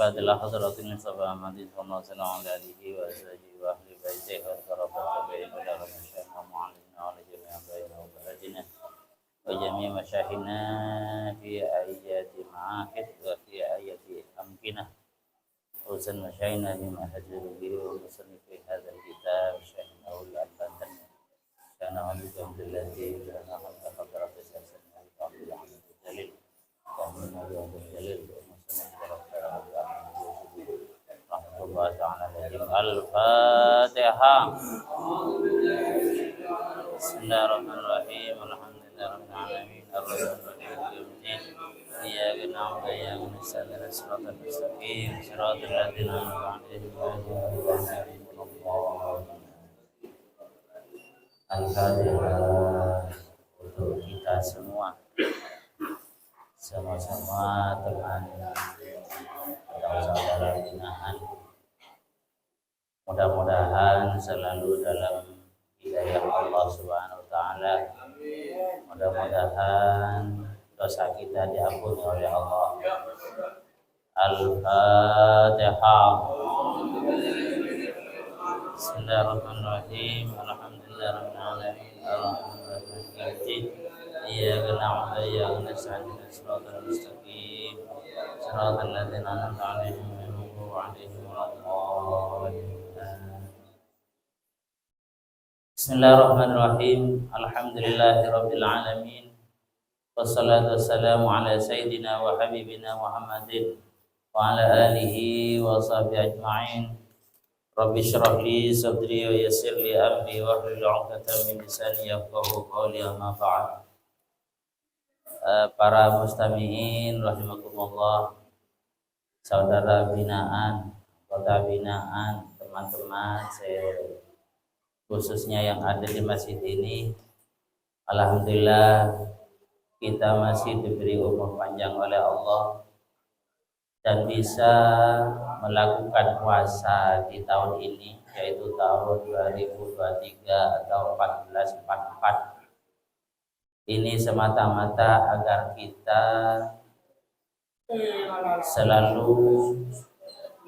الفاتحة لحضرة المصطفى محمد صلى الله عليه وسلم وعلى آله وأزواجه وأهل بيته والقرابة بين ودار مشايخنا ومعلمنا وعلى جميع أنبيائنا وبلدنا وجميع مشايخنا في أيات معاهد وفي أيات أمكنة خصوصا مشايخنا بما هجر به ومصنف في هذا الكتاب شيخنا الألباني شيخنا بكم التي لنا خلق حضرة سيدنا عبد العزيز الجليل ومن عبد الجليل Al-Fatihah. Bismillahirrahmanirrahim. Alhamdulillahirrahmanirrahim. Ar-Rahmanirrahim. Iyyaka na'budu wa iyyaka nasta'in. Ihdinas siratal mustaqim. Siratal ladzina an'amta 'alaihim. Al-Fatihah untuk kita semua. Sama-sama teman atau saudara binaan, mudah-mudahan selalu dalam hidayah Allah Subhanahu wa taala. Mudah-mudahan dosa kita diampuni oleh Allah. Al-Fatihah. Bismillahirrahmanirrahim. Alhamdulillahirabbil alamin. Ar-Rahmanirrahim. Iyyaka na'budu wa iyyaka nasta'in. Ihdinas siratal mustaqim. Siratal ladzina an'amta 'alaihim ghairil maghdubi 'alaihim waladdallin. Bismillahirrahmanirrahim. Alhamdulillahirabbil alamin. Wassalatu wassalamu ala sayyidina wa habibina Muhammadin wa ala alihi wa sahbihi ajma'in. Rabbi shrah li sadri wa yassir li amri wahlul 'uqdatam min lisani yafqahu qawli. Amma ba'd. Para mustami'in rahimakumullah, saudara binaan, kota binaan, teman-teman khususnya yang ada di masjid ini, alhamdulillah kita masih diberi umur panjang oleh Allah dan bisa melakukan puasa di tahun ini, yaitu tahun 2023 atau 1444. Ini semata-mata agar kita selalu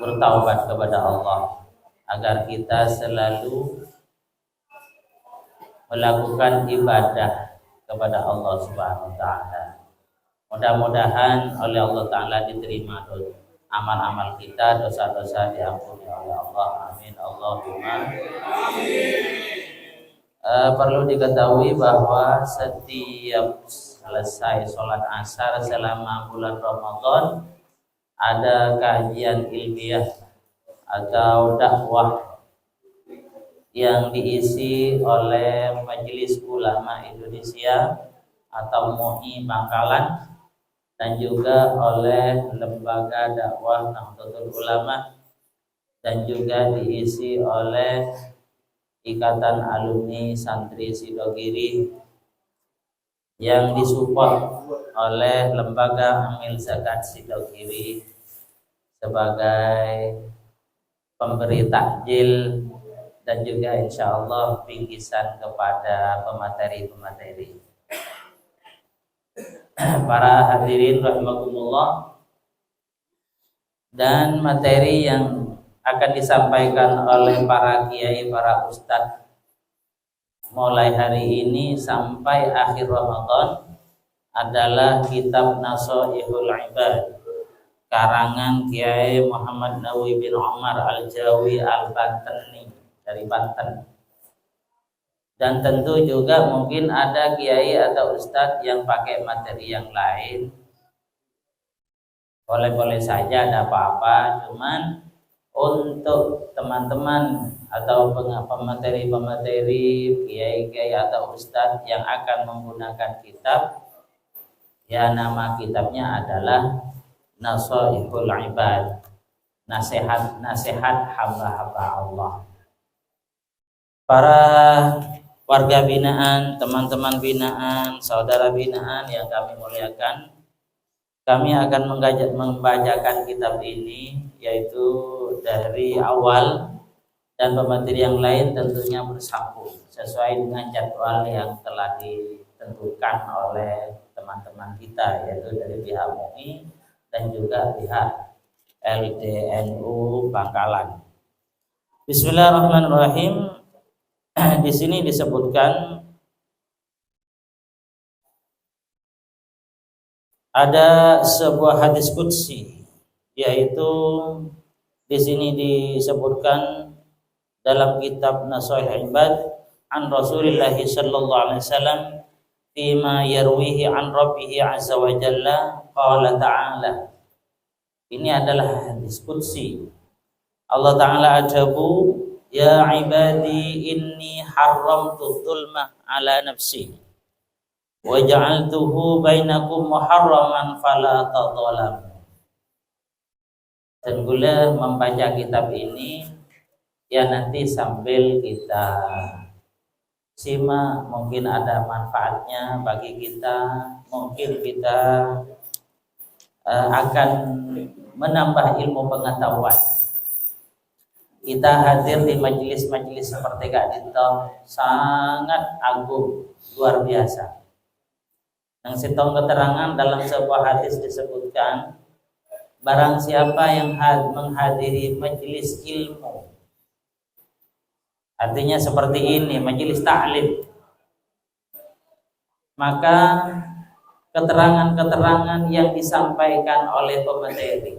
bertaubat kepada Allah, agar kita selalu melakukan ibadah kepada Allah Subhanahu wa taala. Mudah-mudahan oleh Allah taala diterima amal-amal kita, dosa-dosa diampuni oleh Allah. Amin. Allahumma amin. Perlu diketahui bahwa setiap selesai sholat asar selama bulan Ramadan ada kajian ilmiah atau dakwah yang diisi oleh Majelis Ulama Indonesia atau MUI Bangkalan dan juga oleh Lembaga Dakwah Nahdlatul Ulama dan juga diisi oleh Ikatan Alumni Santri Sidogiri yang disupport oleh Lembaga Amil Zakat Sidogiri sebagai pemberi takjil dan juga insya Allah bingkisan kepada pemateri-pemateri. Para hadirin rahimakumullah, dan materi yang akan disampaikan oleh para kiai, para ustadz mulai hari ini sampai akhir Ramadan adalah kitab Nasoihul Ibad karangan Kiai Muhammad Nawawi bin Umar Al-Jawi Al-Bantani dari Banten. Dan tentu juga mungkin ada kiai atau ustadz yang pakai materi yang lain, boleh-boleh saja, ada apa-apa. Cuman untuk teman-teman atau pemateri-pemateri, kiai-kiai atau ustadz yang akan menggunakan kitab, ya nama kitabnya adalah Nasoihul Ibad, nasihat hamba-hamba Allah. Para warga binaan, teman-teman binaan, saudara binaan yang kami muliakan, kami akan membacakan kitab ini yaitu dari awal, dan pemateri yang lain tentunya bersambung sesuai dengan jadwal yang telah ditentukan oleh teman-teman kita, yaitu dari pihak MUI dan juga pihak LDNU Bangkalan. Bismillahirrahmanirrahim. Di sini disebutkan ada sebuah hadis qudsi, yaitu di sini disebutkan dalam kitab Nashihul Ibad an Rasulillah sallallahu alaihi wasallam fima yarwihi an rabbih azza wa jalla qala ta'ala. Ini adalah hadis qudsi. Allah Ta'ala ajabu, ya ibadi inni haramtu dzulma ala nafsi wa ja'altuhu bainakum muharraman fala tadzalam. Dan gula membaca kitab ini ya nanti sambil kita simak, mungkin ada manfaatnya bagi kita, mungkin kita akan menambah ilmu pengetahuan. Kita hadir di majelis-majelis seperti Kak Dito sangat agung, luar biasa. Yang sitong keterangan dalam sebuah hadis disebutkan, barang siapa yang menghadiri majelis ilmu, artinya seperti ini, majelis ta'lim, maka keterangan-keterangan yang disampaikan oleh pemateri,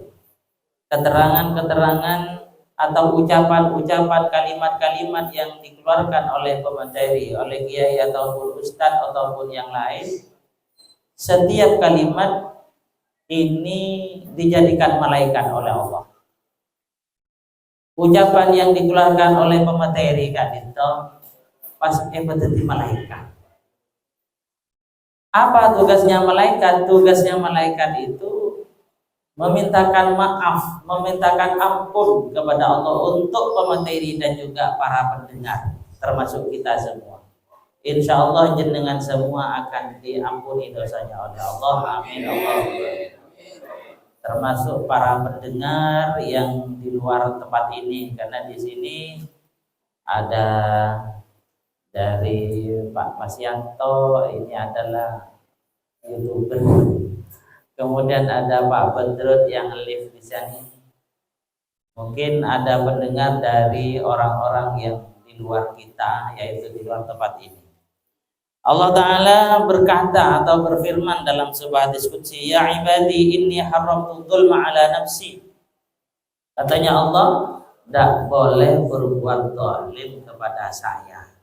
keterangan-keterangan atau ucapan-ucapan, kalimat-kalimat yang dikeluarkan oleh pemateri, oleh kiai ataupun ustadz ataupun yang lain, setiap kalimat ini dijadikan malaikat oleh Allah. Ucapan yang dikeluarkan oleh pemateri Kak Dito pasti berarti malaikat. Apa tugasnya malaikat? Tugasnya malaikat itu memintakan maaf, memintakan ampun kepada Allah untuk pemateri dan juga para pendengar, termasuk kita semua. Insya Allah jenengan semua akan diampuni dosanya oleh Allah. Amin Allah. Termasuk para pendengar yang di luar tempat ini, karena di sini ada dari Pak Masyanto, ini adalah YouTuber. Kemudian ada Pak Bedrut yang live di sini. Mungkin ada pendengar dari orang-orang yang di luar kita, yaitu di luar tempat ini. Allah Ta'ala berkata atau berfirman dalam sebuah hadis qudsi, ya ibadi inni haramtu dzulma ala nafsi. Katanya Allah, tidak boleh berbuat zalim kepada saya.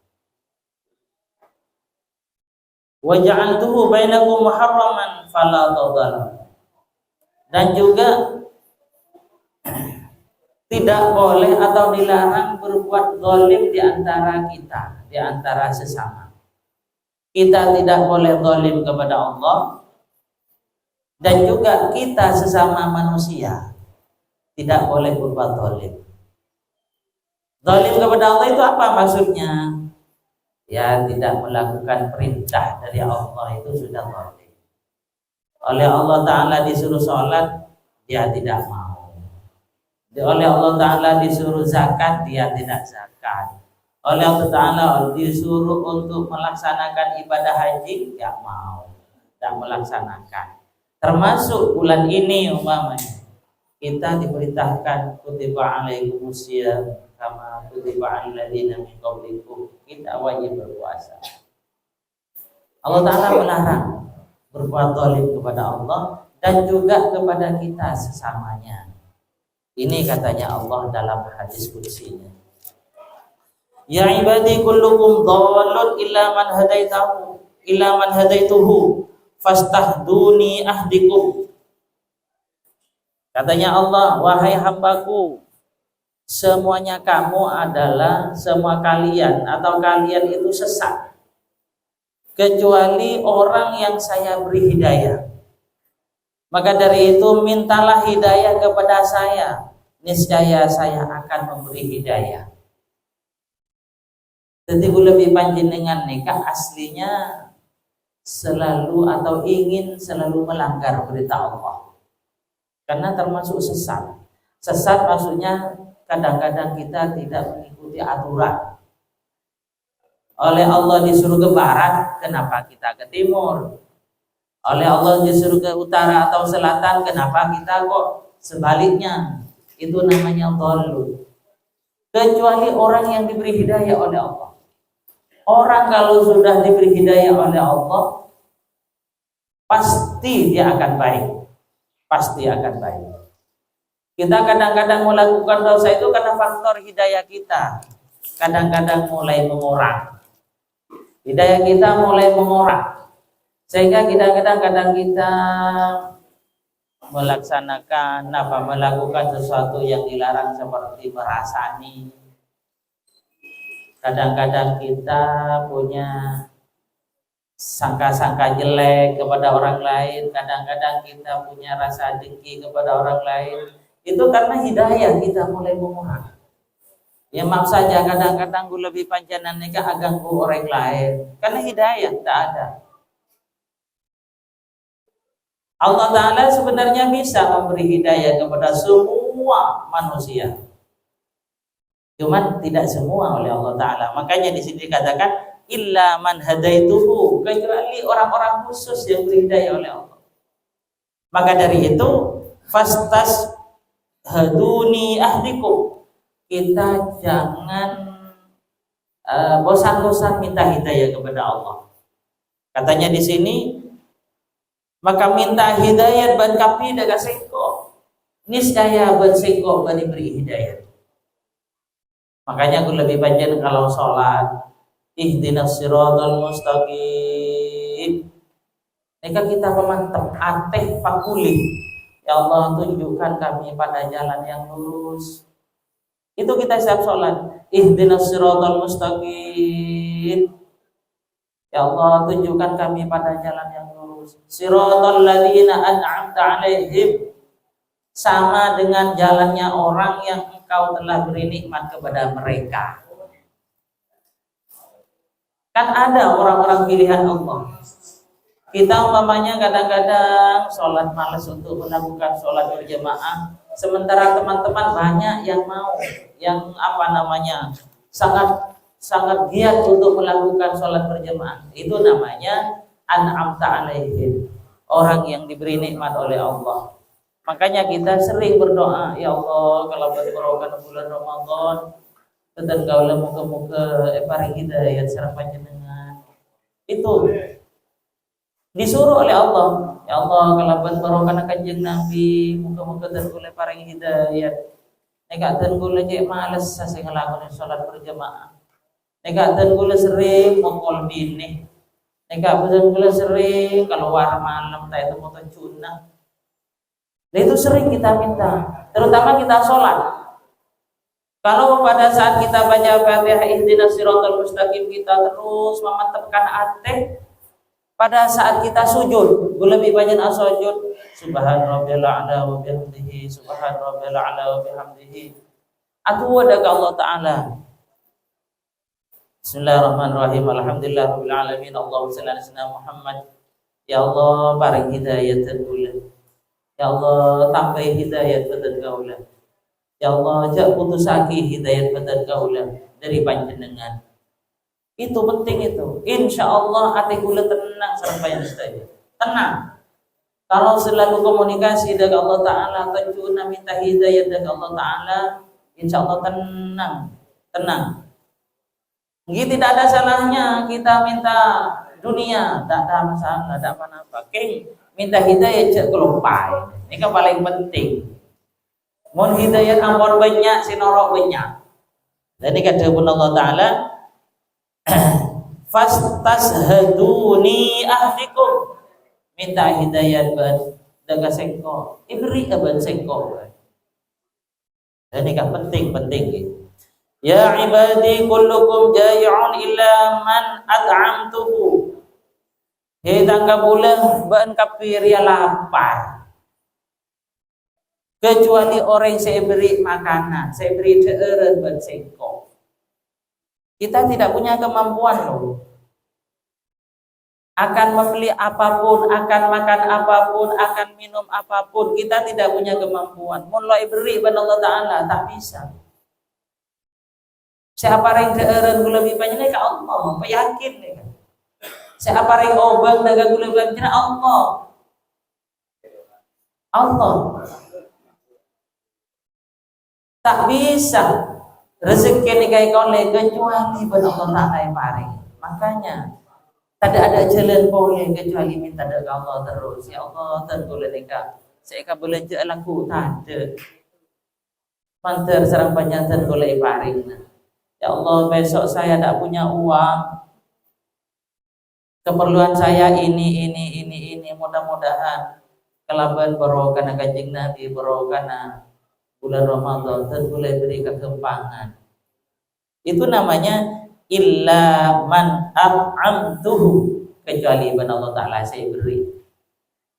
Wa ja'altuhu bainakum muharraman fala tadzalam. Dan juga tidak boleh atau dilarang berbuat zalim di antara kita, di antara sesama. Kita tidak boleh zalim kepada Allah, dan juga kita sesama manusia tidak boleh berbuat zalim. Zalim kepada Allah itu apa maksudnya? Ya, tidak melakukan perintah dari Allah itu sudah zalim. Oleh Allah Ta'ala disuruh sholat, dia tidak mau. Oleh Allah Ta'ala disuruh zakat, dia tidak zakat. Oleh Allah Ta'ala disuruh untuk melaksanakan ibadah haji, tidak mau, tidak melaksanakan. Termasuk bulan ini umpamanya kita diperintahkan kutiba alaikumusiyam kama kutiba alal ladzina min qablikum, kita wajib berpuasa. Allah Ta'ala melarang berbuat zalim kepada Allah dan juga kepada kita sesamanya. Ini katanya Allah dalam hadis qudsinya. Ya ibadi kullukum dhallun illa man hadaituhu fastahduni ahdikum. Katanya Allah, wahai hambaku, semuanya kamu adalah, semua kalian atau kalian itu sesat, kecuali orang yang saya beri hidayah. Maka dari itu mintalah hidayah kepada saya, niscaya saya akan memberi hidayah. Jadi lebih panjenengan nikah aslinya selalu atau ingin selalu melanggar berita Allah, karena termasuk sesat. Sesat maksudnya kadang-kadang kita tidak mengikuti aturan. Oleh Allah disuruh ke barat, kenapa kita ke timur? Oleh Allah disuruh ke utara atau selatan, kenapa kita kok Sebaliknya, itu namanya dhalun. Kecuali orang yang diberi hidayah oleh Allah. Orang kalau sudah diberi hidayah oleh Allah, pasti dia akan baik. Pasti akan baik. Kita kadang-kadang melakukan dosa itu karena faktor hidayah kita. Kadang-kadang mulai mengurang. Hidayah kita mulai mengurang. Sehingga kadang kita melakukan sesuatu yang dilarang seperti merasani. Kadang-kadang kita punya sangka-sangka jelek kepada orang lain, kadang-kadang kita punya rasa dengki kepada orang lain. Itu karena hidayah kita mulai mengurang. Ya maaf saja kadang-kadang gue lebih pancanan nikah agak gue orang lain karena hidayah tak ada. Allah Ta'ala sebenarnya bisa memberi hidayah kepada semua manusia, cuman tidak semua oleh Allah Ta'ala. Makanya di sini dikatakan illa man hadaituhu, kecuali orang-orang khusus yang diberi hidayah oleh Allah. Maka dari itu fastas haduni ahdikum, kita jangan bosan-bosan minta hidayah kepada Allah. Katanya di sini, maka minta hidayah ban kapi daga sengko, niscaya ban sengko ban diberi hidayah. Makanya aku lebih panjang kalau sholat, ihdinas siratal mustaqim. Jika kita memantap ateh pakuli, ya Allah tunjukkan kami pada jalan yang lurus. Itu kita setiap sholat, ihdinas siratal mustaqim. Ya Allah tunjukkan kami pada jalan yang lurus. Siratal ladzina an'amta 'alaihim, sama dengan jalannya orang yang Engkau telah beri nikmat kepada mereka. Kan ada orang-orang pilihan Allah. Kita umpamanya kadang-kadang sholat malas untuk melakukan sholat berjamaah, sementara teman-teman banyak yang mau, yang sangat giat untuk melakukan sholat berjamaah. Itu namanya an'amta 'alaihim, orang yang diberi nikmat oleh Allah. Makanya kita sering berdoa, ya Allah kalau berbarokah bulan Ramadan, dan kaulah muka-muka paring hidayah secara panjenengan. Itu disuruh oleh Allah, ya Allah kalau berbarokah kanjeng Nabi, muka-muka dan kaulah paring hidayah. Neka dan kaulah cek males sing ngelakuin sholat berjamaah. Neka dan kaulah sering mongkol bini. Neka dan kaulah sering keluar malam tak itu mau cuna. Dan itu sering kita minta, terutama kita sholat. Kalau pada saat kita baca Fatihah ihdinas siratal mustaqim, kita terus memantapkan hati. Pada saat kita sujud, lebih banyak sujud, subhan rabbil a'la wa bihamdihi, subhan rabbil a'la wa bihamdihi. Atu ada ke Allah Ta'ala. Bismillahirrahmanirrahim. Alhamdulillahirabbil alamin. Allahumma shalli ala sayyidina Muhammad. Ya Allah, paring hidayah terbulan. Ya Allah, tambah hidayat badan kaulah. Ya Allah, jak putusake hidayat badan kaulah dari panjenengan. Itu penting itu. Insya Allah hati kula tenang sampai yang saya. Tenang. Kalau selalu komunikasi dengan Allah Ta'ala, tenjuna minta hidayat dari Allah Ta'ala, insya Allah tenang. Ini tidak ada salahnya kita minta dunia, tak ada masalah, tak apa-apa. Minta hidayah cek kelompai. Ini kan paling penting. Mohon hidayah ampun banyak, sinorok banyak. Jadi kata Allah Ta'ala, fastashaduni ahdikum, minta hidayah daga sengko, ibri aban sengko. Ini kan penting. Ya ibadi kullukum jai'un illa man at'amtuhu. Hei tangga bulan ban kapiria lapar, kecuali orang saya beri makanan, saya beri teeren ban sengko. Kita tidak punya kemampuan loh. Akan membeli apapun, akan makan apapun, akan minum apapun, kita tidak punya kemampuan. Mulai beri ban Allah Ta'ala tak bisa. Siapa yang teeren lebih banyak ke Allah, yakin nih. Siapa yang obang dagang gula belajar Allah. Tak bisa rezeki ni kai koleh kecuali ben Allah Taala yang paring. Makanya tak ada jalan boleh kecuali minta dekat Allah terus. Ya Allah, tentulah nikah. Saya kan belanja laku tak ada. Manter serang panjang boleh paring. Ya Allah, besok saya tak punya uang. Keperluan saya ini. Mudah-mudahan kelaban barokah Kanjeng Nabi, barokah bulan Ramadan dan boleh beri kekembangan. Itu namanya illa man at'amtuhu, kecuali ben Allah Taala saya beri.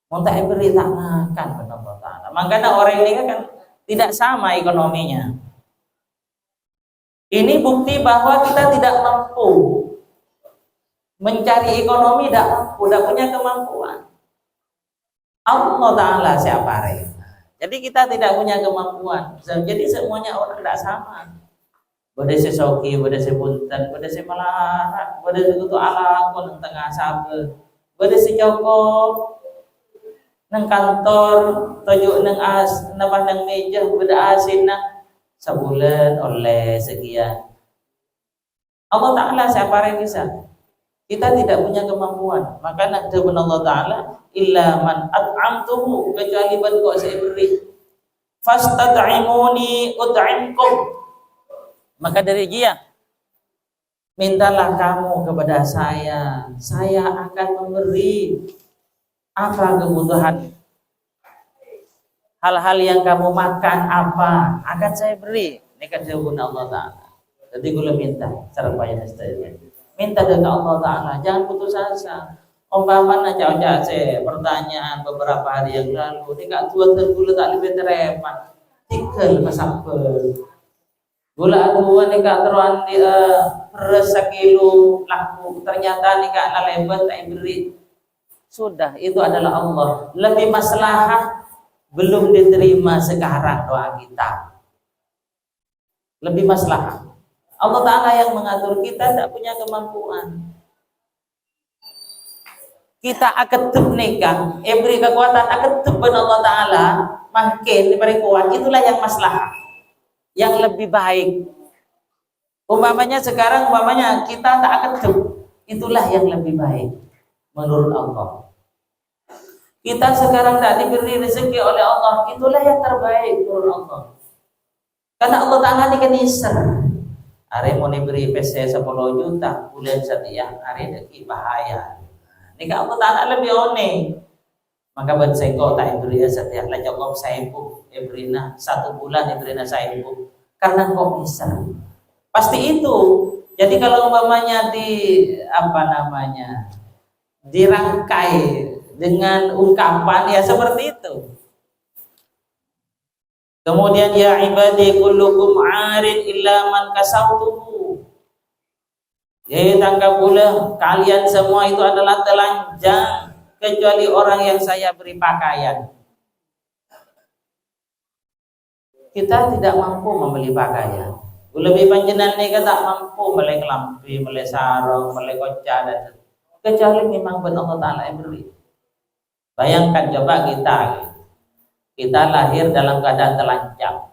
Mun tak beri tak makan ben Allah Taala. Makanya orang ini kan tidak sama ekonominya. Ini bukti bahwa kita tidak mampu mencari ekonomi, tidak punya kemampuan. Allah Ta'ala siapa rey. Jadi kita tidak punya kemampuan. Jadi semuanya orang tidak sama. Bade sesoki, bade sepunten, bade semalarat, bade sekutu ala kon tengah sabe, bade secokop nang kantor, tojuk nang nambah nang meja, bade asin nang sebulan oleh sekian. Allah Ta'ala siapa rey bisa. Kita tidak punya kemampuan. Maka nak depan Allah Ta'ala illa man at'amtuhu, kecuali ban kok saya beri. Fastat'imuni ut'imkum. Maka dari dia mintalah kamu kepada saya akan memberi apa kebutuhan. Hal-hal yang kamu makan apa akan saya beri. Ini kan jawaban Allah Ta'ala. Jadi gula minta cara payah istilah. Minta dari Allah Ta'ala, jangan putus asa. Umpamanya jauh-jauh saya pertanyaan beberapa hari yang lalu, ini kak tua tergula tak lebih tereman, tikel pasapel. Gula tua ini kak teruan di beras sekilo laku, ternyata ini kak lalebat tak beri. Sudah, itu adalah Allah. Lebih maslahah belum diterima sekarang doa kita. Lebih maslahah. Allah Ta'ala yang mengatur, kita tidak punya kemampuan. Kita akan nikah, beri kekuatan akan tepen Allah Ta'ala, makin diberi kuat, itulah yang maslahah, yang lebih baik. Umpamanya sekarang, kita tak akan itulah yang lebih baik menurut Allah. Kita sekarang tak diberi rezeki oleh Allah, itulah yang terbaik menurut Allah. Karena Allah Ta'ala ini kan isar. Are mau diberi PC 10 juta bulan setiap hari deki bahaya. Ini Allah Ta'ala lebih one. Maka bersengkok tak beri setiap lajak kau saibu ebrina 1 bulan ebrina saibu karena kau bisa. Pasti itu. Jadi kalau umpamanya dirangkai dengan ungkapan ya seperti itu. Kemudian ya ibadi kullukum 'arin illa man kasautuhu. Tangkap pula kalian semua itu adalah telanjang kecuali orang yang saya beri pakaian. Kita tidak mampu membeli pakaian. Lebih panjenengan ni tak mampu membeli kelampi, membeli sarung, membeli koca dan kecuali memang benar Allah Ta'ala yang beri. Bayangkan coba kita lahir dalam keadaan telanjang.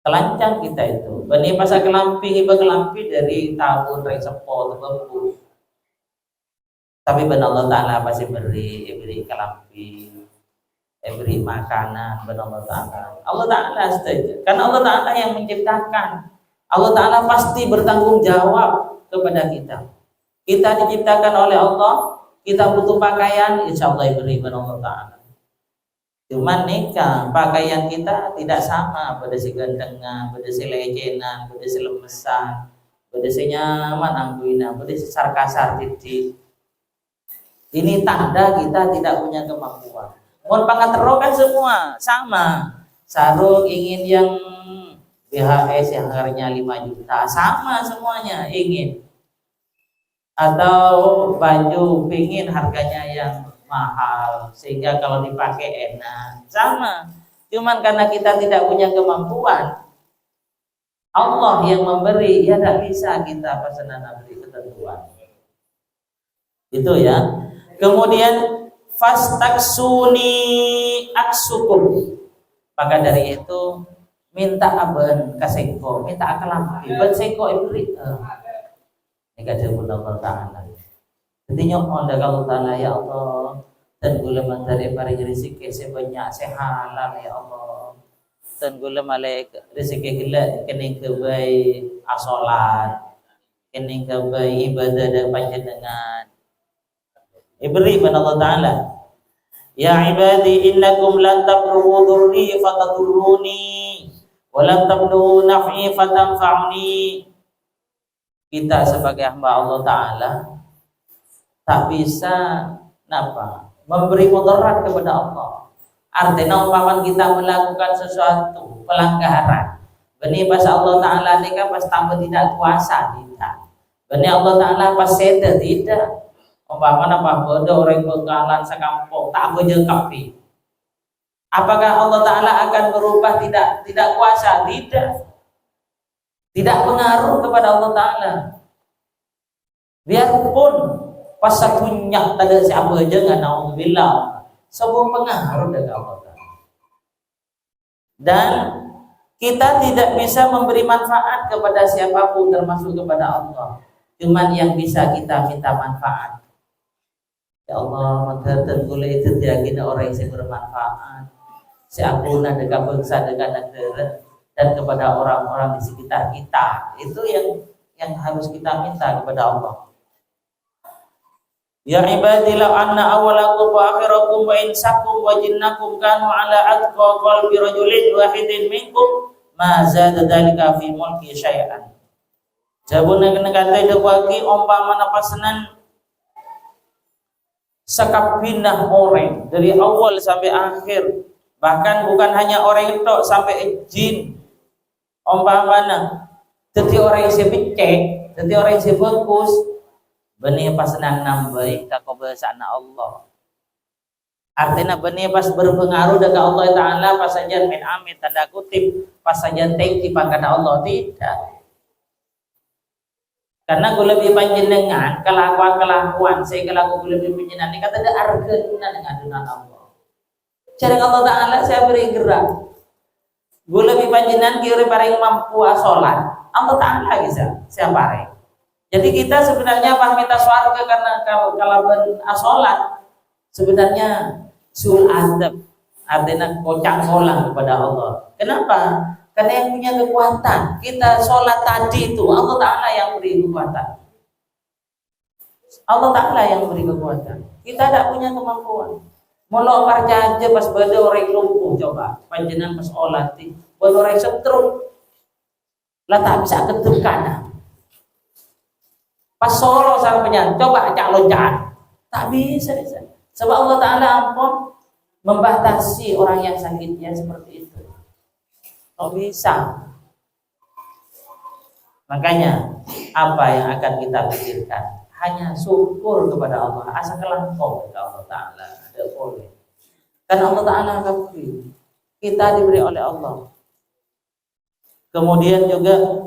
Telanjang kita itu. Bani pasal kelampi, hibah kelampi dari tahun ring sepo terbembu. Tapi benar Allah Ta'ala pasti beri kelampi, beri makanan benar Allah Ta'ala. Allah Ta'ala setuju. Karena Allah Ta'ala yang menciptakan. Allah Ta'ala pasti bertanggung jawab kepada kita. Kita diciptakan oleh Allah, kita butuh pakaian, insya Allah beri benar Allah Ta'ala. Cuman nikah pakaian kita tidak sama, pada si gandengan, pada si lecenan, pada si lemesan, pada si nyaman angguina, pada si sarkasar titik. Ini tanda kita tidak punya kemampuan. Mohon pangaterokan semua sama. Sarung ingin yang BHS yang harganya 5 juta, sama semuanya ingin. Atau baju pingin harganya yang mahal sehingga kalau dipakai enak, sama. Cuman karena kita tidak punya kemampuan, Allah yang memberi, ya tidak bisa kita pesanan beri ketentuan. Itu ya. Kemudian fastaksuni aksukum. Maka dari itu minta aben kaseko, minta akalampi, ben seko ibri. Ini kata Allah Ta'ala. Jadi nyokon dah kalau Ta'ala ya Allah. Dan gula mentari pari rezeki sebanyak sehalal ya Allah. Dan gula malek rezeki gila kening kebai asolat, kening kebai ibadah dan panjenengan. Ibri pada Allah Ta'ala. Ya ibadi innakum lan tablughu dhurri fatadurruni wa lan tablughu naf'i fatanfa'uni. Kita sebagai hamba Allah Ta'ala tak bisa memberi mudarat kepada Allah. Artinya umpama kita melakukan sesuatu pelanggaran, benih pas Allah Ta'ala ini kan pas tambah tidak kuasa tidak. Benih Allah Ta'ala pas seda tidak. Umpama bodoh orang bekalan sekampung tak berjengkapi. Apakah Allah Ta'ala akan berubah tidak kuasa? Tidak. Tidak pengaruh kepada Allah Ta'ala. Biarpun pas punya tanda siapa aja nggak naudzubillah, sebuah pengaruh dari Allah Ta'ala. Dan kita tidak bisa memberi manfaat kepada siapapun termasuk kepada Allah. Cuman yang bisa kita minta manfaat. Ya Allah, maka tenggula itu tidak kena orang yang bermanfaat. Siapapun dekat bangsa, dekat negara, dan kepada orang-orang di sekitar kita. Itu yang harus kita minta kepada Allah. Ya ibadillahi anna awwalakum wa akhirakum wa insakum wa jinnakum kanu ala atqa qalbi rajulin wahidin minkum ma zada dzalika fi mulki syai'an. Jabuna kena kata dewaki umpama pasenan sekapinah orang dari awal sampai akhir, bahkan bukan hanya orang itu sampai jin umpamana jadi orang yang becek, jadi orang yang bagus benih pas senang nambah kekebiasaan Allah. Artinya benih pas berpengaruh dengan Allah Ta'ala pas saja min amin tanda kutip pas saja tengki pada Allah tidak. Karena gue lebih panjenengan kelakuan saya kelakuan lebih panjenengan ini kata ada argena dengan Allah. Cara Allah Ta'ala saya beri gerak. Gue lebih panjenengan kira paling mampu sholat. Allah Ta'ala bisa saya paring. Jadi kita sebenarnya pas minta swarga karena kalau sholat sebenarnya sul adab artinya kocak kolang kepada Allah. Kenapa? Karena yang punya kekuatan kita sholat tadi itu Allah Ta'ala yang beri kekuatan. Allah Ta'ala yang beri kekuatan. Kita tidak punya kemampuan. Mula parja aja pas beda orang lumpuh coba. Panjenengan pas sholat di beda orang setruk. Lah tak bisa ketuk kanan. Pas solo sampeyan coba cak loncat. Tak bisa. Sebab Allah Ta'ala ampun membatasi orang yang sakitnya seperti itu. Oh bisa. Makanya apa yang akan kita pikirkan? Hanya syukur kepada Allah. Asa kelangkau kepada Allah Ta'ala. Ada boleh. Karena Allah Ta'ala kafir. Kita diberi oleh Allah. Kemudian juga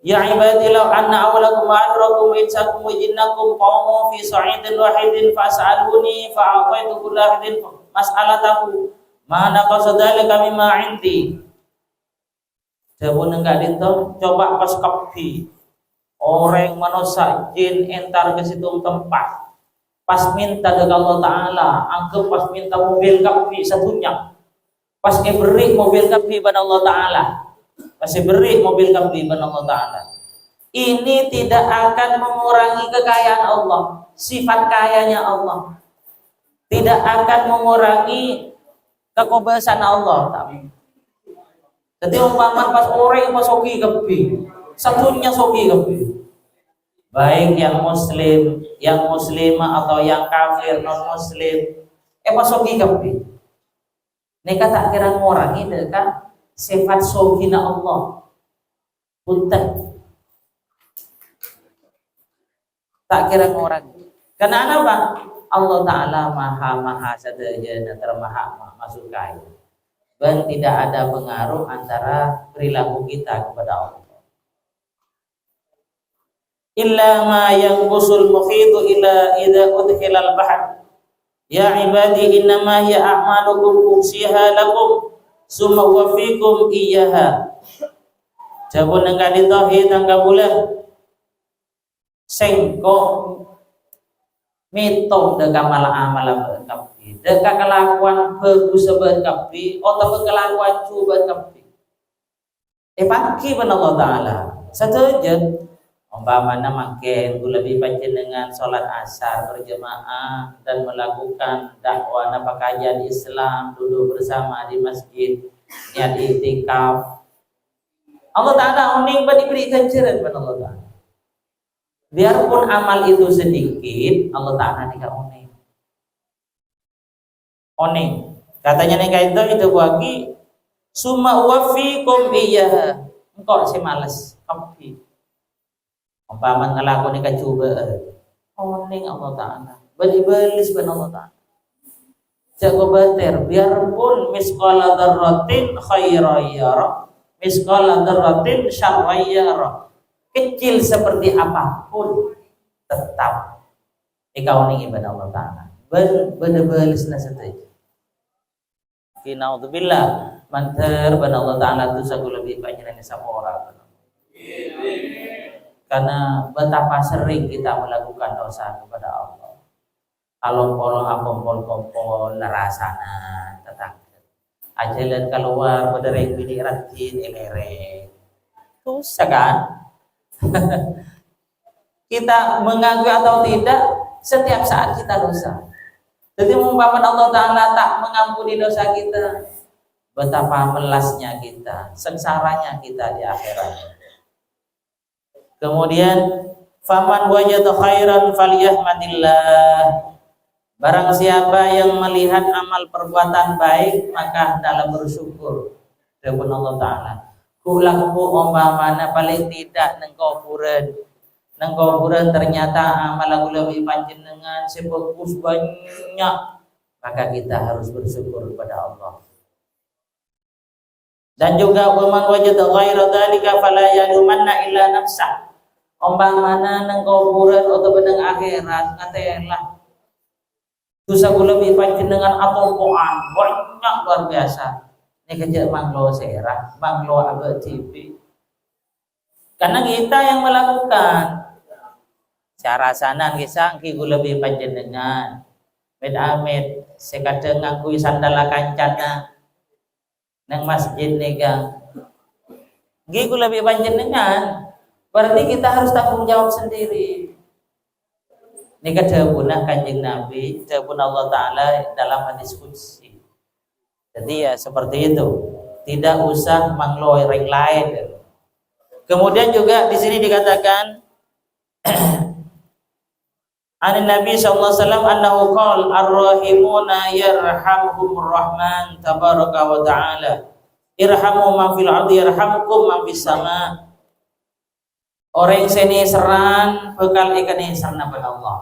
ya ibadillah anna awalakum wa akhirakum wa insakum wa jinnakum qawmu fi sa'idin wahidin fas'aluni fa'ataitu kulla wahidin mas'alatahu ma naqasa dzalika mimma 'indi. Jabun enggak dinto coba pas kapi orang manusia jin entar ke situ tempat pas minta ke Allah Ta'ala anggap pas minta mobil kapi satunya pas beri mobil kapi pada Allah Ta'ala pas beri mobil kapi pada Allah Ta'ala ini tidak akan mengurangi kekayaan Allah sifat kayanya Allah tidak akan mengurangi kekobasan Allah tapi jadi umpama pas orang pas sogi kepi, satunya sogi kepi. Baik yang muslim, yang muslimah atau yang kafir non muslim, pas sogi kepi. Neka tak kira ngurangi dekat sifat sogina Allah. Punten. Tak kira ngurangi. Karena apa? Allah Ta'ala maha sadaya dan termaha masuk kaya. Dan tidak ada pengaruh antara perilaku kita kepada Allah. Illa ma yanqusul muhitu ila idza udkhilal bahr. Ya ibadi innama hiya a'malukum usiha lakum summa wafikum iyyaha jabun nang tauhid ang kabula sengko mitong deka amal kapi deka kelakuan bagus sebat kapi atau kelakuan cubat kapi pagi ben Allah Ta'ala saja umpamana makin lebih panjenengan sholat asar berjamaah dan melakukan dakwah pakajian Islam duduk bersama di masjid niat iktikaf Allah Ta'ala uning diberi ganjaran pada Allah Ta'ala biarpun amal itu sedikit Allah Ta'ala dikasih oning katanya nih itu bagi summa wafikum iyyaha engkau si males kapi umpama ngelakoni kacoba oning Allah Ta'ala beli-belis ben Allah Ta'ala jago bater biarpun misqala dzarratin khairan yara misqala dzarratin syarran yara kecil seperti apapun tetap ikauni ibadah Allah Ta'ala bener-bener setuju kinaudzubillah manter pada Allah Ta'ala itu sagu lebih panjenengan sapora karena betapa sering kita melakukan dosa kepada Allah alon-alon ampol-kompol nerasana tetangga ajalan keluar berdereng bini ratin elere dosa kan kita mengakui atau tidak setiap saat kita dosa jadi umpama Allah Ta'ala tak mengampuni dosa kita betapa melasnya kita sengsaranya kita di akhirat kemudian faman wajada khairan falyahmadillah barang siapa yang melihat amal perbuatan baik maka hendaklah bersyukur kepada Allah Ta'ala kulaku umpamana paling tidak nang kuburan ternyata amal aku lebih panjenengan sebagus banyak maka kita harus bersyukur kepada Allah dan juga waman wajada ghaira dzalika fala yalumanna illa nafsah umpamana nang kuburan atau benang akhirat ngatelah dosa lebih panjenengan atau koan banyak luar biasa ini kerja manglo serah manglo abad TV karena kita yang melakukan cara sanan kisah kiku lebih panjenengan med amit sekadang ngakui sandala kancana nang masjid nega kiku lebih panjenengan berarti kita harus tanggung jawab sendiri nega dawuh Kanjeng Nabi dawuh Allah Ta'ala dalam hadis qudsi jadi ya seperti itu tidak usah manglo orang lain kemudian juga di sini dikatakan an Nabi sallallahu alaihi wasallam annahu qala ar-rahimuna yarhamuhumur rahman tabaraka wa ta'ala irhamu man fil ardi yarhamukum man fis sama orang seni seran bekal ikan serna pada Allah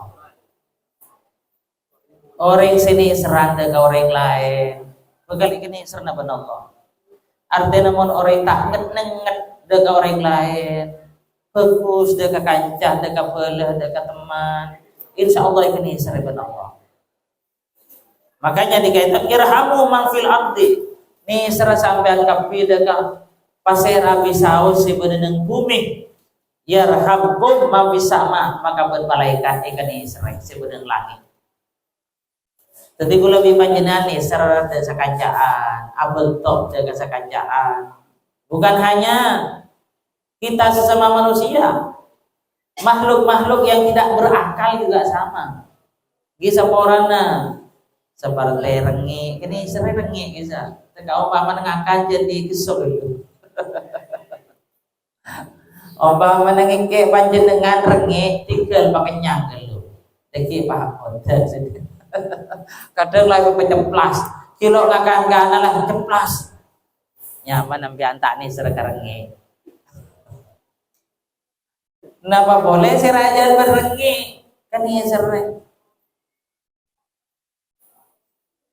orang seni seran dengan orang lain bekal ikan serna pada Allah artinya namun orang tak nget dengan orang lain fokus dengan kancah dengan belah dengan teman insya Allah ikan serna pada Allah makanya dikaitan irhamu man fil ardi ni serah sampean kapi dengan pasir api saus sebenarnya bumi yarhamkum ma bisama maka bermalaikat ikan Israel sebenarnya langit. Jadi kalau lebih panjenengan nih serta sakancaan, abel top jaga sakancaan. Bukan hanya kita sesama manusia, makhluk-makhluk yang tidak berakal juga sama. Gisa porana seperti rengi, ini sering rengi gisa. Tekau paman ngangkat jadi kesel itu. Oba menengike panjenengan rengi tinggal pakai nyangkel deki paham kadang lagi peceplas kilo ngakang kana lah ceplas nyaman nampi antak nih serga rengi napa boleh si raja berengi kan iya sering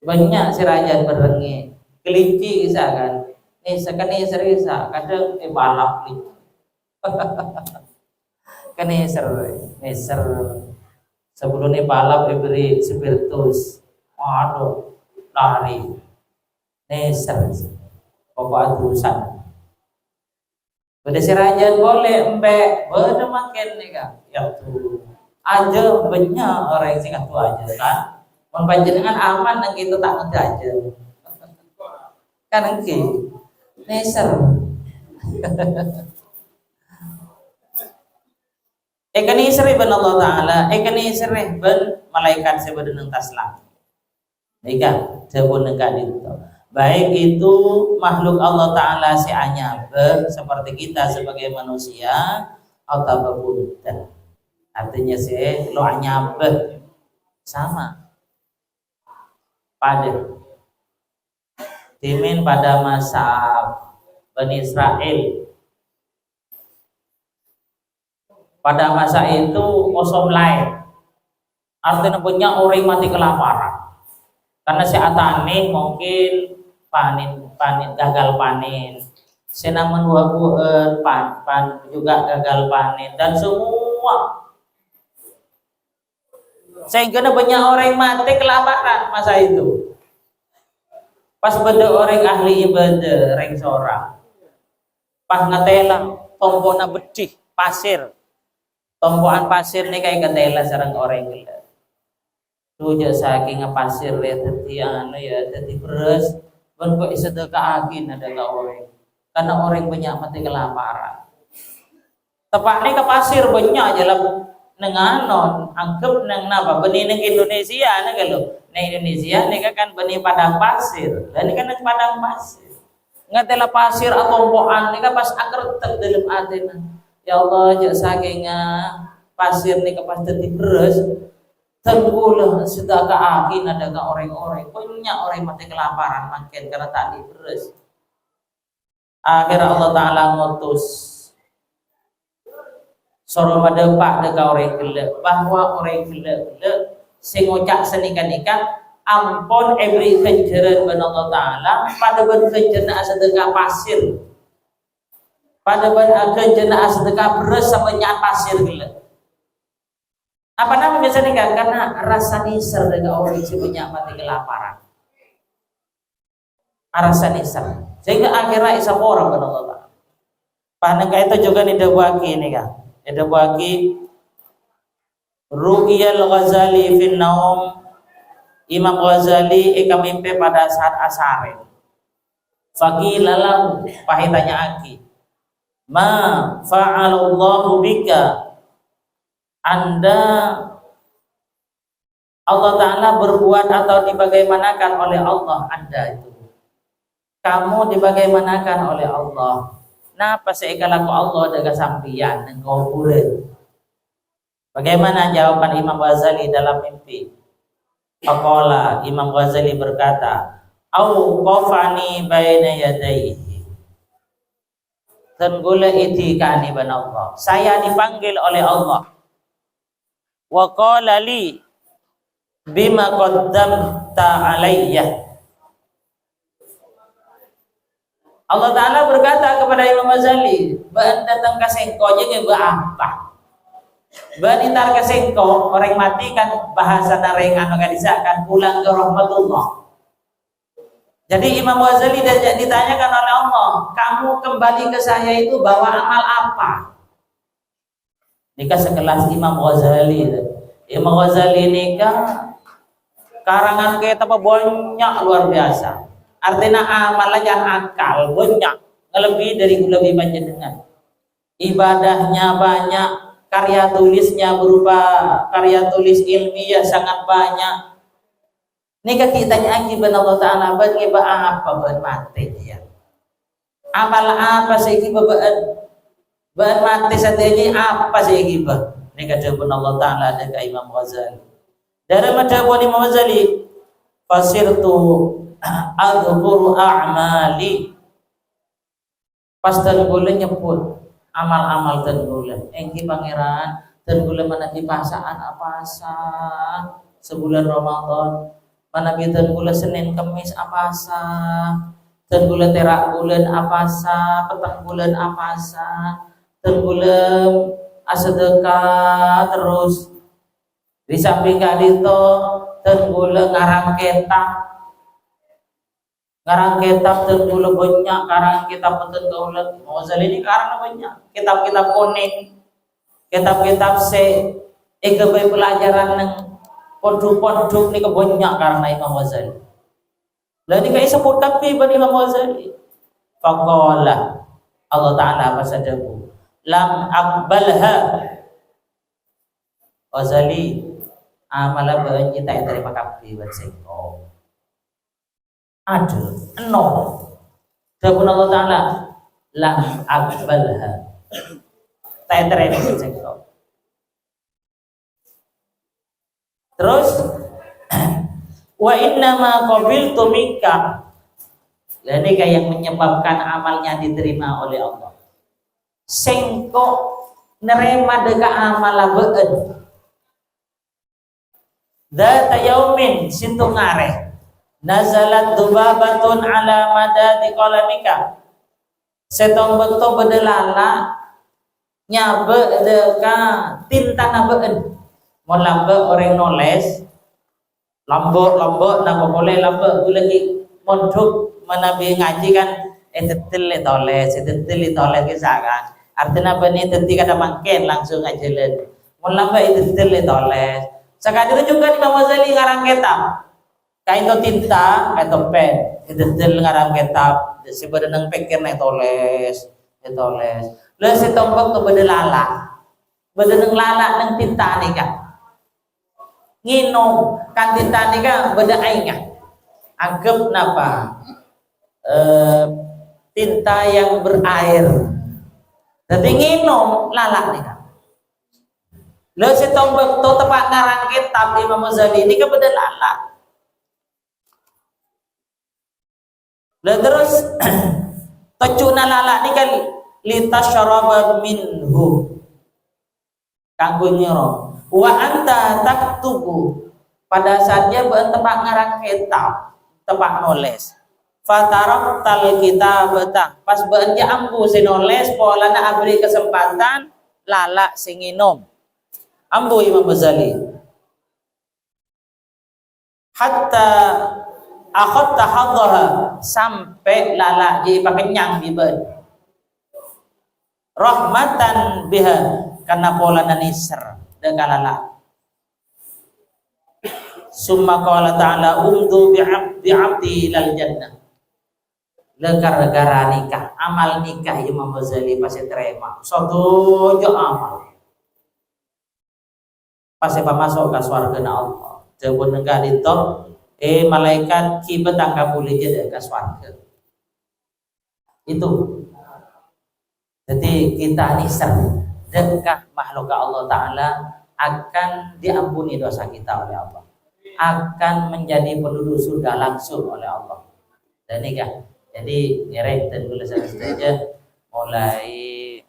banyak si raja berengi kelinci bisa kan nih sekali serisa kadang balap kelinci kan neser sebelumnya balap diberi spiritus waduh lari neser pokok adusan. Pada sirajan boleh embek, bener makin nih kan. Ya tuh, aja banyak orang yang singkat tuh aja kan. Mempanjenengan aman nang kita tak ngerti aja. Kan engke. Neser. Ekani isri ben Allah Ta'ala, ekani isri ben malaikat sebenarnya taslam. Nika jebon nengka itu. Baik itu makhluk Allah Ta'ala si anyabe seperti kita sebagai manusia atau bebunten. Artinya si lo anyabe sama pada timin pada masa Bani Israel. Pada masa itu kosong lain, artinya punya orang mati kelaparan karena si atane mungkin panen gagal panen, senaman pan juga gagal panen dan semua sehingga banyak orang mati kelaparan masa itu. Pas beda orang ahli ibadah reng seorang pas ngatela tombona bedih pasir. Tompoan pasir nih kayak ketela sarang orang gila. Tuh saking pasir ya tadi ya tadi beres. Ben kok sedekah agin ada ke orang. Karena orang banyak mati kelaparan. Tepatnya ke pasir banyak aja lah nenganon anggap neng napa benih neng Indonesia nih kalau neng Indonesia nih kan benih padang pasir. Dan ini kan padang pasir. Ngatela pasir atau tompoan nih kan pas akar tetap dalam adena. Ya Allah, jak saking pasir nih kepas dadi beres, tenggulah sudah ke akin ada ke orang-orang, banyak orang mati kelaparan makin karena tak diberes. Akhirnya Allah Ta'ala ngutus soro madepak deka orang gelek bahwa orang gelek sing ngocak senikan-ikan ampun ebri kenjeran ben Allah Ta'ala pada ben kenjeran sedekah pasir. Pada akan jenazah sedekah beres sama nyak pasir gila. Apa namanya biasanya kan? Karena rasa nisar dengan orang yang banyak mati kelaparan. Rasa nisar. Sehingga akhirnya isa orang kepada Allah. Panengka itu juga didawaki ini kan. Didawaki Ru'yal Ghazali fin naum. Imam Ghazali eka mimpi pada saat asarin. Faqilalahu pahitanya aki. Ma fa'alallahu bika, Anda Allah Ta'ala berbuat atau dibagaimanakan oleh Allah Anda itu, kamu dibagaimanakan oleh Allah. Nah pas ikalaku Allah dengan sampian engkau pura. Bagaimana jawaban Imam Ghazali dalam mimpi? Faqala Imam Ghazali berkata, au qafani baina yadayhi, dan gula itikani ban Allah. Saya dipanggil oleh Allah. Wa qala li bima qaddamta alayya. Allah Ta'ala berkata kepada Imam Ghazali, "Ban datang ke sengko jeung apa?" Ban intar ke sengko orang mati kan bahasa nareng anu kadisakan pulang ke rahmatullah. Jadi Imam Ghazali ditanyakan oleh Allah, kamu kembali ke saya itu bawa amal apa? Nikah sekelas Imam Ghazali. Imam Ghazali nikah karangan kita banyak luar biasa. Artinya amal aja akal banyak, lebih dari lebih panjenengan. Ibadahnya banyak, karya tulisnya berupa karya tulis ilmiah sangat banyak. Nika kitanya akibat Allah Ta'ala bagi apa ban mati ya. Amal apa sih akibat ban mati satenya apa sih akibat? Nika jawaban Allah Ta'ala ada ke Imam Ghazali. Dari jawaban Imam Ghazali, fasirtu adhkuru a'mali. Pas dan boleh nyebut amal-amal dan boleh. Engki pangeran dan boleh mana di pasaan apa sah sebulan Ramadan. Mana bidan gula Senin Kamis apa sah, dan gula terak bulan apa sah, petang bulan apa sah, dan gula asedekah terus di samping kali itu dan gula ngarang ketang Karang kitab tentu banyak, karang kitab tentu ulat. Ghazali ini karang banyak. Kitab-kitab kuning, kitab-kitab se, kebai pelajaran neng pondok-pondok ni kebanyak karena Imam Ghazali. Lalu kai sebut kapi bani Imam Ghazali. Faqala Allah Taala pasadaku lam aqbalha Ghazali amala banyi tak terima kapi berseko. Ada no. Dapun Allah Taala lam aqbalha. Tak terima berseko. Terus wa inna ma qabiltu minka. Ini kayak yang menyebabkan amalnya diterima oleh Allah. Sengko nerema deka amal beun. Data yaumin sintu ngareh. Nazalat dubabatun ala madadi qalamika. Setong beto bedelala nyabe deka tinta na beun. Mon lambe orang noles lambok nama boleh lambe tu lagi monduk menabi ngaji kan detil toles kisah kan artinya apa ni tenti kada makin langsung aja len mon lambe detil toles sekali itu juga Imam Ghazali ngarang kitab kain to tinta kain to pen detil ngarang kitab sebenarnya pikir naik toles le setombak tu bedelala bedeneng lala neng tinta nih kan nginom kan tinta nika beda aingnya anggap napa tinta yang berair jadi nginom lalak nika lo setombek to tepat ngarang kitab Imam Ghazali ini beda lalak lo terus tocuna lalak nika litas syaraba minhu kanggo nyero wa anta taktubu pada saatnya beun tepak ngarang kitab tepak nulis fatarak tal kitab pas beun dia ambu si nulis polana abri kesempatan lala sing nginom ambu Imam Ghazali hatta akhadta hadhaha sampai lala jadi pakenyang di beun rahmatan biha karena polana nisr dekalala summa qala ta'ala umdu bi'abdi lal jannah gara-gara nikah amal nikah Imam Ghazali pasti terima suatu amal pasti masuk ke surga Allah jebon negara itu malaikat kibat angka boleh jadi ke surga itu jadi kita nisar dekah makhluk Allah Ta'ala akan diampuni dosa kita oleh Allah akan menjadi penduduk surga langsung oleh Allah dan ini kan jadi ngereh dan tulisan saja mulai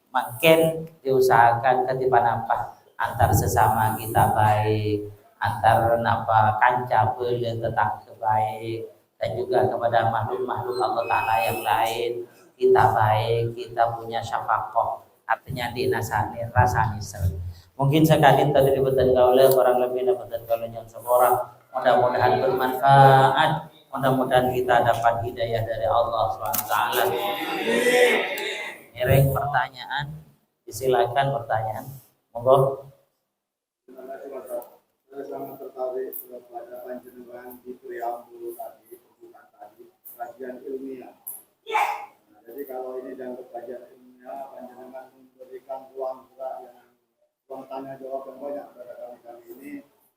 makin diusahakan ketipan apa antar sesama kita baik antar napa kanca boleh tetap baik dan juga kepada makhluk-makhluk Allah Ta'ala yang lain kita baik kita punya syafaqah artinya dinasani rasani ser mungkin sekali tadi dibetan gaule orang lebih dapat gaule yang seorang mudah-mudahan bermanfaat mudah-mudahan kita dapat hidayah dari Allah SWT. Ngereng pertanyaan disilakan pertanyaan monggo. Saya sangat tertarik pada panjenengan di preambul tadi pembukaan tadi kajian ilmiah. Jadi kalau ini dianggap kajian ilmiah, panjenengan memberikan ruang gerak yang ruang tanya jawab yang banyak pada kami ini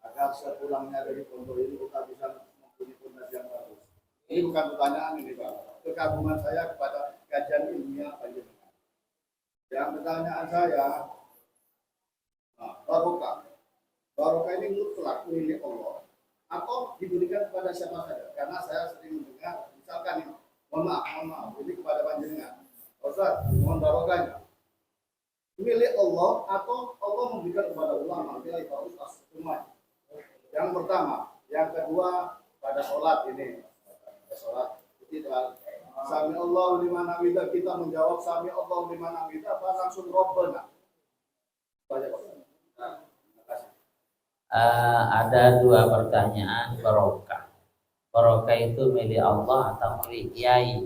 agar sepulangnya dari pondok ini kita bisa mempunyai fondasi yang bagus. Ini bukan pertanyaan ini Pak. Kekaguman saya kepada kajian ilmiah panjenengan. Yang pertanyaan saya, barokah ini mutlak milik Allah atau diberikan kepada siapa saja? Karena saya sering mendengar, misalkan ini, mohon maaf, ini kepada panjenengan. Ustaz, mohon barokahnya milik Allah atau Allah memberikan kepada ulama, milik para ustaz semuanya. Yang pertama, yang kedua pada sholat ini, sholat kita sami Allah liman hamidah, kita menjawab sami Allah liman hamidah apa langsung Rabbana? Banyak. Ada dua pertanyaan barokah. Barokah itu milik Allah atau milik kiai?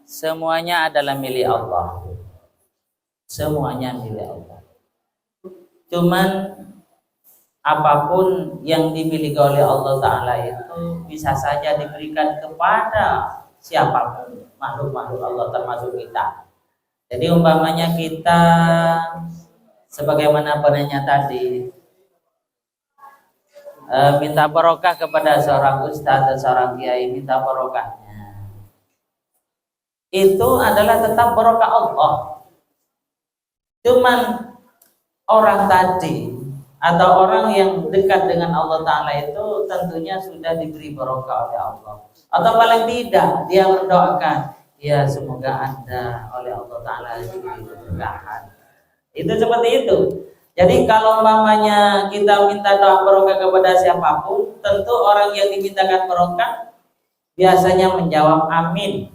Semuanya adalah milik Allah. Semuanya milik Allah. Cuman apapun yang dimiliki oleh Allah Ta'ala itu bisa saja diberikan kepada siapapun, makhluk-makhluk Allah termasuk kita. Jadi umpamanya kita sebagaimana penanya tadi, minta barokah kepada seorang ustadz atau seorang kiai, minta barokahnya, itu adalah tetap barokah Allah. Cuman orang tadi atau orang yang dekat dengan Allah Ta'ala itu tentunya sudah diberi barokah oleh Allah. Atau paling tidak dia mendoakan, ya semoga Anda oleh Allah Ta'ala diberi keberkahan. Itu seperti itu. Jadi kalau umpamanya kita minta doa barokah kepada siapapun, tentu orang yang dimintakan barokah biasanya menjawab amin.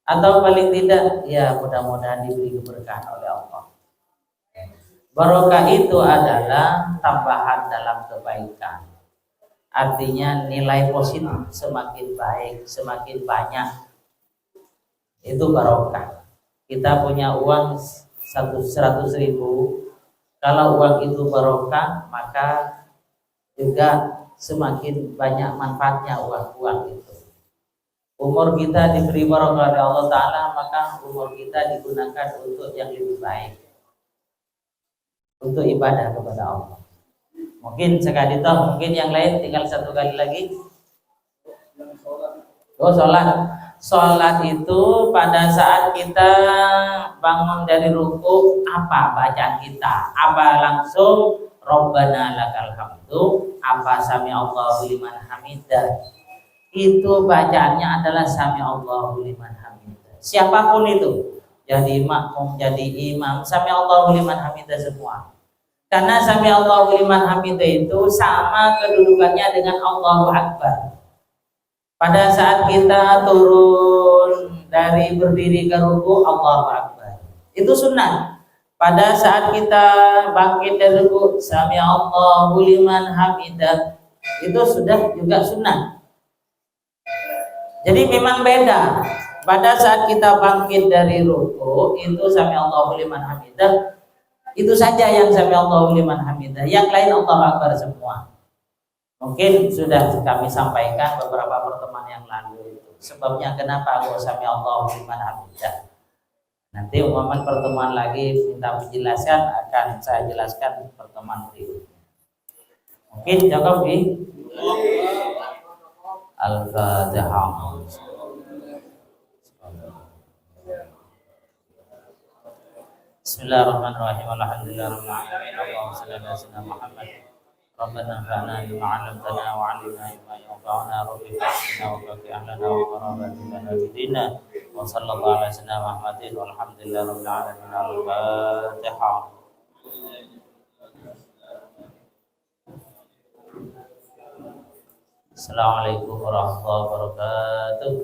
Atau paling tidak, ya mudah-mudahan diberi keberkahan oleh Allah. Barokah itu adalah tambahan dalam kebaikan. Artinya nilai positif semakin baik, semakin banyak. Itu barokah. Kita punya uang 100.000. Kalau uang itu barokah, maka juga semakin banyak manfaatnya uang itu. Umur kita diberi barokah oleh Allah Ta'ala, maka umur kita digunakan untuk yang lebih baik, untuk ibadah kepada Allah. Mungkin sekali toh, mungkin yang lain tinggal satu kali lagi. Oh, sholat. Sholat itu pada saat kita bangun dari ruku, apa bacaan kita? Apa langsung Rabbana lakal hamdu, apa sami Allahu liman hamidah? Itu bacaannya adalah sami Allahu liman hamidah. Siapapun itu, jadi makmum, jadi imam, sami Allahu liman hamidah semua. Karena sami Allahu liman hamidah itu sama kedudukannya dengan Allahu Akbar. Pada saat kita turun dari berdiri ke ruku, Allahu Akbar. Itu sunnah. Pada saat kita bangkit dari ruku, sami Allahu liman hamidah, itu sudah juga sunnah. Jadi memang beda. Pada saat kita bangkit dari ruku, itu sami Allahu liman hamidah, itu saja yang sami Allahu liman hamidah. Yang lain Allahu Akbar semua. Mungkin sudah kami sampaikan beberapa pertemuan yang lalu itu. Sebabnya kenapa aku sami Allahu liman hamidah. Nanti umpama pertemuan lagi minta penjelasan, akan saya jelaskan pertemuan berikutnya. Mungkin cukup di Al-Fatihah. Bismillahirrahmanirrahim. Alhamdulillahirabbil alamin. Allahumma shalli ala sayyidina Muhammad. Rabbana anfa'na bima 'allamtana wa 'allimna ma yanfa'una rabbi fa'inna wa qati ahlana wa qarabatina bidina wa sallallahu ala sayyidina Muhammadin walhamdulillahirabbil alamin. Al-Fatihah. Assalamualaikum warahmatullahi wabarakatuh.